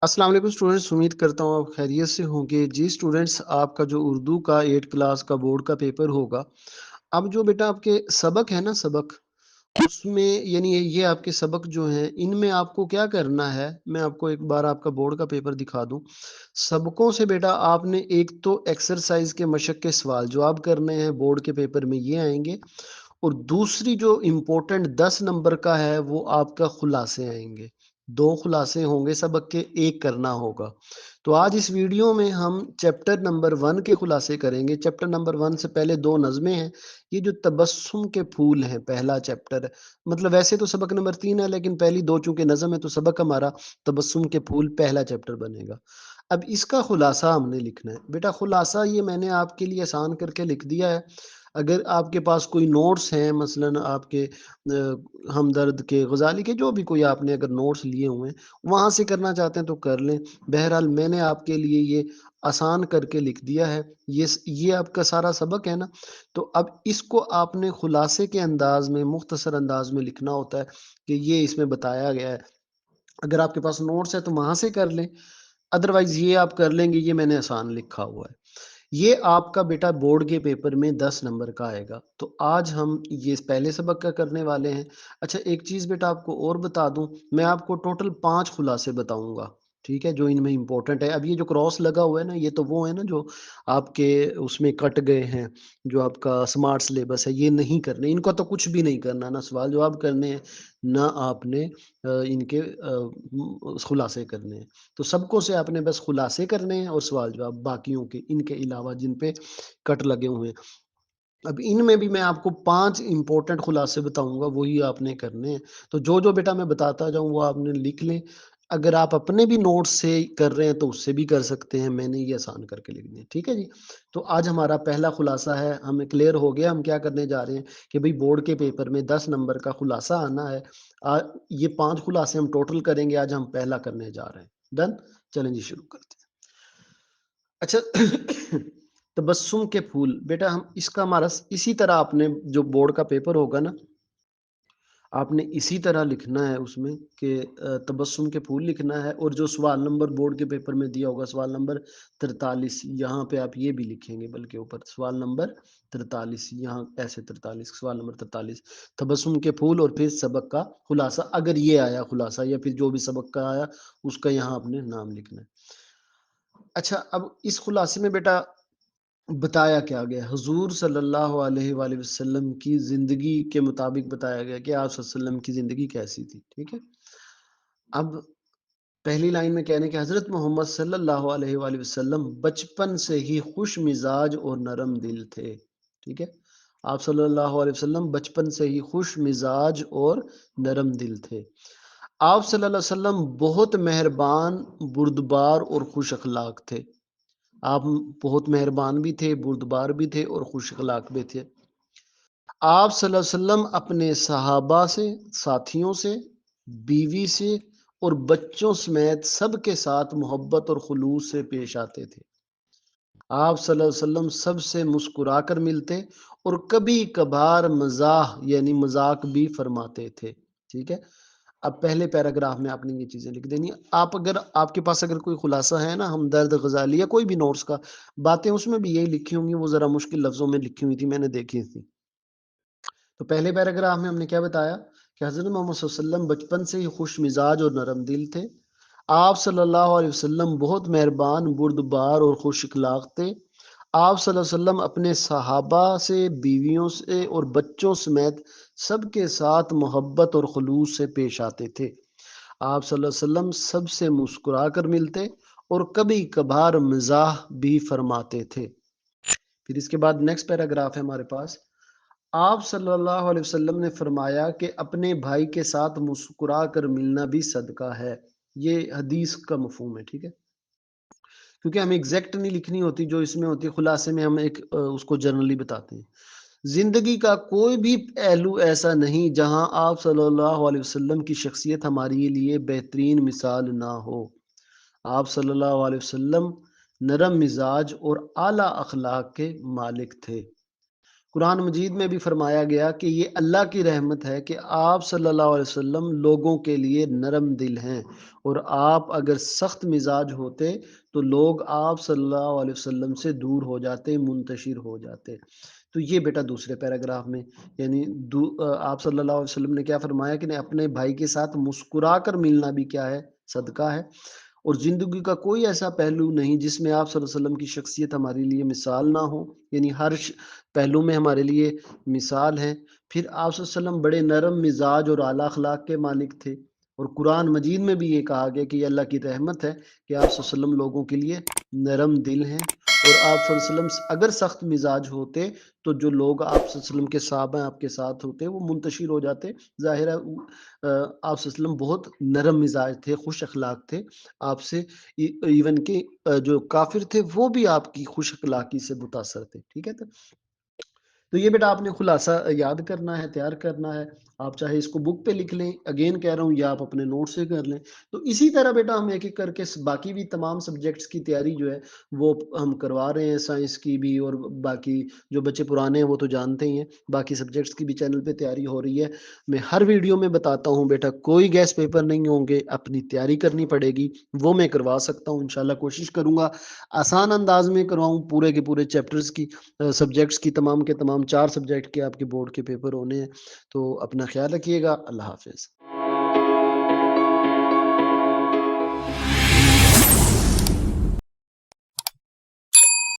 अस्सलाम वालेकुम स्टूडेंट्स, उम्मीद करता हूँ आप खैरियत से होंगे। जी स्टूडेंट्स, आपका जो उर्दू का 8 क्लास का बोर्ड का पेपर होगा, अब जो बेटा आपके सबक है ना सबक, उसमें यानी ये आपके सबक जो हैं, इनमें आपको क्या करना है, मैं आपको एक बार आपका बोर्ड का पेपर दिखा दूँ। सबकों से बेटा आपने एक तो एक्सरसाइज़ के मशक के सवाल जवाब करने हैं, बोर्ड के पेपर में ये आएँगे। और दूसरी जो इम्पोर्टेंट 10 नंबर का है वो आपका खुलासे आएंगे। 2 खुलासे होंगे सबक के, एक करना होगा। तो आज इस वीडियो में हम चैप्टर नंबर 1 के खुलासे करेंगे। चैप्टर नंबर 1 से पहले 2 नज़में हैं। ये जो तबस्सुम के फूल हैं, पहला चैप्टर है। मतलब वैसे तो सबक नंबर 3 है, लेकिन पहली 2 चूँकि नज़म है तो सबक हमारा तबस्सुम के फूल पहला चैप्टर बनेगा। अब इसका खुलासा हमने लिखना है। बेटा खुलासा ये मैंने आपके लिए आसान करके लिख दिया है। अगर आपके पास कोई नोट्स हैं, मसलन आपके हमदर्द के, गज़ाली के, जो भी कोई आपने अगर नोट्स लिए हुए हैं, वहाँ से करना चाहते हैं तो कर लें। बहरहाल मैंने आपके लिए ये आसान करके लिख दिया है। ये आपका सारा सबक है ना, तो अब इसको आपने खुलासे के अंदाज में, मुख्तसर अंदाज में लिखना होता है कि ये इसमें बताया गया है। अगर आपके पास नोट्स है तो वहाँ से कर लें, अदरवाइज़ ये आप कर लेंगे, ये मैंने आसान लिखा हुआ है। ये आपका बेटा बोर्ड के पेपर में 10 नंबर का आएगा। तो आज हम ये पहले सबक का करने वाले हैं। अच्छा एक चीज़ बेटा आपको और बता दूं, मैं आपको टोटल 5 खुलासे बताऊंगा, ठीक है, जो इनमें इंपॉर्टेंट है। अब ये जो क्रॉस लगा हुआ है ना, ये तो वो है ना जो आपके उसमें कट गए हैं, जो आपका स्मार्ट सिलेबस है, ये नहीं करने, इनका तो कुछ भी नहीं करना, ना सवाल जवाब करने हैं, ना आपने इनके खुलासे करने हैं। तो सबको से आपने बस खुलासे करने हैं और सवाल जवाब बाकियों के, इनके अलावा जिन पे कट लगे हुए हैं। अब इनमें भी मैं आपको 5 इंपॉर्टेंट खुलासे बताऊंगा, वही आपने करने हैं। तो जो जो बेटा मैं बताता जाऊं वो आपने लिख लें। अगर आप अपने भी नोट्स से कर रहे हैं तो उससे भी कर सकते हैं, मैंने ये आसान करके लिख दिया, ठीक है जी। तो आज हमारा पहला खुलासा है, हमें क्लियर हो गया हम क्या करने जा रहे हैं कि भाई बोर्ड के पेपर में 10 नंबर का खुलासा आना है। ये 5 खुलासे हम टोटल करेंगे, आज हम पहला करने जा रहे हैं। डन, चलें जी शुरू करते हैं। अच्छा तबस्सुम के फूल, बेटा हम इसका हमारा इसी तरह आपने जो बोर्ड का पेपर होगा ना, आपने इसी तरह लिखना है उसमें कि तबस्सुम के फूल लिखना है। और जो सवाल नंबर बोर्ड के पेपर में दिया होगा, सवाल नंबर 43, यहाँ पे आप ये भी लिखेंगे, बल्कि ऊपर सवाल नंबर 43, यहाँ ऐसे 43, सवाल नंबर 43 तबस्सुम के फूल, और फिर सबक का खुलासा, अगर ये आया खुलासा, या फिर जो भी सबक का आया उसका यहाँ आपने नाम लिखना है। अच्छा अब इस खुलासे में बेटा बताया क्या गया, हुजूर सल्लल्लाहु अलैहि वसल्लम की ज़िंदगी के मुताबिक बताया गया कि आप सल्लल्लाहु अलैहि वसल्लम की ज़िंदगी कैसी थी, ठीक है। अब पहली लाइन में कहने के हज़रत मोहम्मद सल्लल्लाहु अलैहि वसल्लम बचपन से ही खुश मिजाज और नरम दिल थे, ठीक है। आप सल्लल्लाहु अलैहि वसल्लम बचपन से ही खुश मिजाज और नरम दिल थे। आप सल्लल्लाहु अलैहि वसल्लम बहुत मेहरबान, बुर्दबार और खुश अखलाक थे। आप बहुत मेहरबान भी थे, बुर्दबार भी थे और खुश अखलाक भी थे। आप सल्लल्लाहु अलैहि वसल्लम अपने सहाबा से, साथियों से, बीवी से और बच्चों समेत सबके साथ मोहब्बत और खुलूस से पेश आते थे। आप सल्लल्लाहु अलैहि वसल्लम सबसे मुस्कुरा कर मिलते और कभी कभार मजाह यानी मजाक भी फरमाते थे, ठीक है। अब पहले पैराग्राफ में आपने ये चीजें लिख देनी है। आप अगर आपके पास अगर कोई खुलासा है ना, हमदर्द, गजाली या कोई भी नोट्स का बातें, उसमें भी यही लिखी होंगी, वो जरा मुश्किल लफ्जों में लिखी हुई थी, मैंने देखी थी। तो पहले पैराग्राफ में हमने क्या बताया कि हज़रत मोहम्मद सल्लल्लाहु अलैहि वसल्लम बचपन से ही खुश मिजाज और नरम दिल थे। आप सल्लल्लाहु अलैहि वसल्लम बहुत मेहरबान, बुर्दबार और खुश अखलाक थे। आप सल्लल्लाहु अलैहि वसल्लम अपने सहाबा से, बीवियों से और बच्चों समेत सबके साथ मोहब्बत और खुलूस से पेश आते थे। आप सल्लल्लाहु अलैहि वसल्लम सबसे मुस्कुरा कर मिलते और कभी कभार मजाह भी फरमाते थे। फिर इसके बाद नेक्स्ट पैराग्राफ है हमारे पास। आप सल्लल्लाहु अलैहि वसल्लम ने फरमाया कि अपने भाई के साथ मुस्कुरा कर मिलना भी सदका है। ये हदीस का मफहूम है, ठीक है। क्योंकि हमें एग्जैक्ट नहीं लिखनी होती, जो इसमें होती है खुलासे में हम एक उसको जनरली बताते हैं। जिंदगी का कोई भी पहलू ऐसा नहीं जहां आप सल्लल्लाहु अलैहि वसल्लम की शख्सियत हमारे लिए बेहतरीन मिसाल ना हो। आप सल्लल्लाहु अलैहि वसल्लम नरम मिजाज और आला अखलाक के मालिक थे। قرآن مجید میں بھی فرمایا گیا کہ یہ اللہ کی رحمت ہے کہ آپ صلی اللہ علیہ وسلم لوگوں کے لیے نرم دل ہیں، اور آپ اگر سخت مزاج ہوتے تو لوگ آپ صلی اللہ علیہ وسلم سے دور ہو جاتے، منتشر ہو جاتے۔ تو یہ بیٹا دوسرے پیراگراف میں، یعنی آپ صلی اللہ علیہ وسلم نے کیا فرمایا کہ اپنے بھائی کے ساتھ مسکرا کر ملنا بھی کیا ہے؟ صدقہ ہے۔ اور زندگی کا کوئی ایسا پہلو نہیں جس میں آپ صلی اللہ علیہ وسلم کی شخصیت ہمارے لیے مثال نہ ہو، یعنی ہر پہلو میں ہمارے لیے مثال ہے۔ پھر آپ صلی اللہ علیہ وسلم بڑے نرم مزاج اور اعلیٰ اخلاق کے مالک تھے، اور قرآن مجید میں بھی یہ کہا گیا کہ یہ اللہ کی رحمت ہے کہ آپ صلی اللہ علیہ وسلم لوگوں کے لیے نرم دل ہیں، اور آپ صلی اللہ علیہ وسلم اگر سخت مزاج ہوتے تو جو لوگ آپ صلی اللہ علیہ وسلم کے صحابہ آپ کے ساتھ ہوتے وہ منتشر ہو جاتے۔ ظاہر ہے آپ صلی اللہ علیہ وسلم بہت نرم مزاج تھے، خوش اخلاق تھے آپ سے، ایون کہ جو کافر تھے وہ بھی آپ کی خوش اخلاقی سے متاثر تھے، ٹھیک ہے۔ تو یہ بیٹا آپ نے خلاصہ یاد کرنا ہے، تیار کرنا ہے۔ آپ چاہے اس کو بک پہ لکھ لیں، اگین کہہ رہا ہوں، یا آپ اپنے نوٹ سے کر لیں۔ تو اسی طرح بیٹا ہم ایک ایک کر کے باقی بھی تمام سبجیکٹس کی تیاری جو ہے وہ ہم کروا رہے ہیں، سائنس کی بھی، اور باقی جو بچے پرانے ہیں وہ تو جانتے ہی ہیں، باقی سبجیکٹس کی بھی چینل پہ تیاری ہو رہی ہے۔ میں ہر ویڈیو میں بتاتا ہوں بیٹا کوئی گیس پیپر نہیں ہوں گے، اپنی تیاری کرنی پڑے گی، وہ میں کروا سکتا ہوں انشاءاللہ، کوشش کروں گا آسان انداز میں کرواؤں، پورے کے پورے چیپٹرز کی سبجیکٹس کی تمام کے تمام 4 سبجیکٹ کے آپ کے بورڈ کے پیپر ہونے ہیں۔ تو اپنا خیال رکھیے گا، اللہ حافظ۔